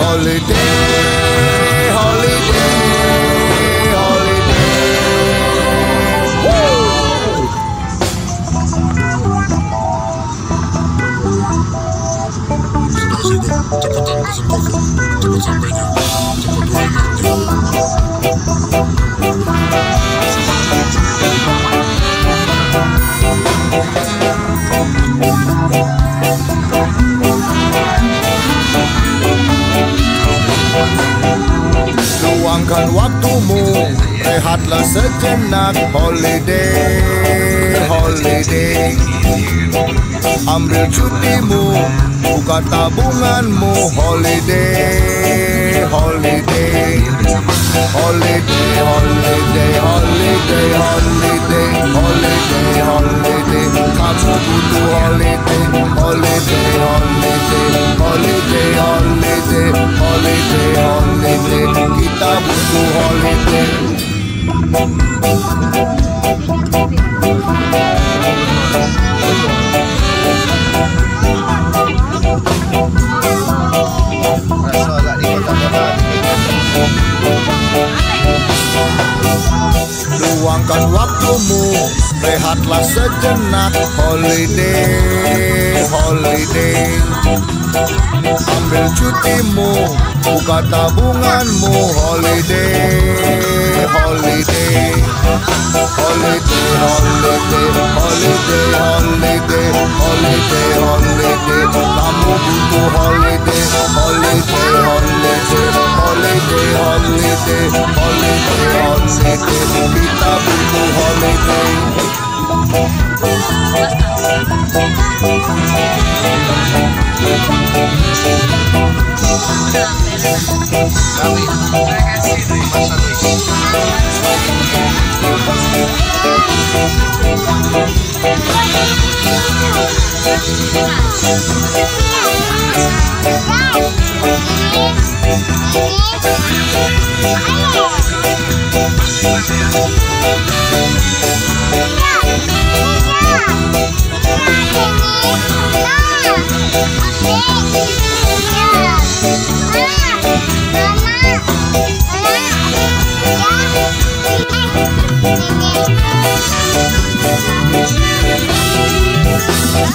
holiday, holiday, holiday. Woo! Cepetan pesen kopi, cepet sampainya, cepet enaknya. Luangkan waktumu, rehatlah sejenak. Holiday, holiday. Ambil cutimu, buka tabunganmu. Holiday, holiday. Holiday, holiday, holiday, holiday, holiday, holiday. Kamu butuh holiday, holiday, holiday, holiday, holiday, holiday, holiday. Kita butuh holiday. Luangkan waktumu, rehatlah sejenak. Holiday, holiday. Ambil cutimu, buka tabunganmu. Holiday, holiday. Holiday, holiday, holiday, holiday, holiday, holiday. Kamu butuh holiday, holiday, holiday, holiday, holiday, holiday, holiday. Kita butuh holiday.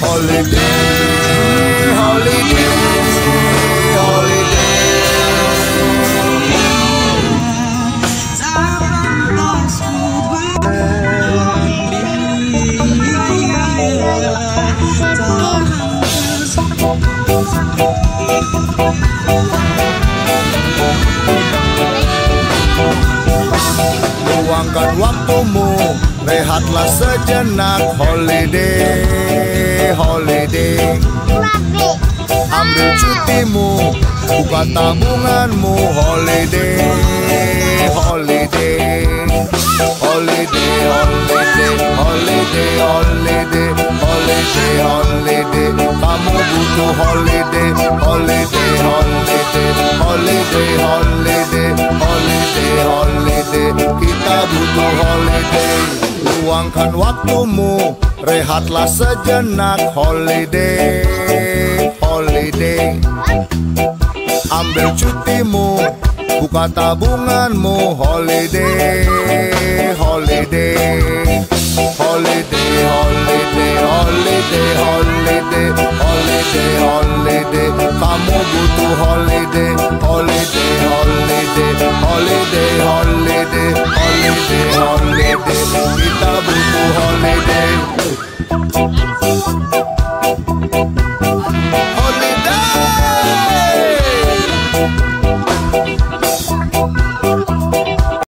Holiday, holiday, holiday. Luangkan waktumu, rehatlah sejenak. Holiday, holiday. Ambil cutimu, buka tabunganmu. Holiday, holiday. Holiday, holiday, holiday, holiday, holiday, holiday. Kamu butuh holiday, holiday, holiday, holiday, holiday, holiday, holiday. Kita butuh holiday. Luangkan waktumu, rehatlah sejenak. Holiday, holiday. Ambil cutimu, buka tabunganmu. Holiday, holiday. Holiday, holiday, holiday, holiday, holiday, holiday. Kamu butuh holiday, holiday, holiday, holiday, holiday, holiday, holiday. Kita butuh holiday.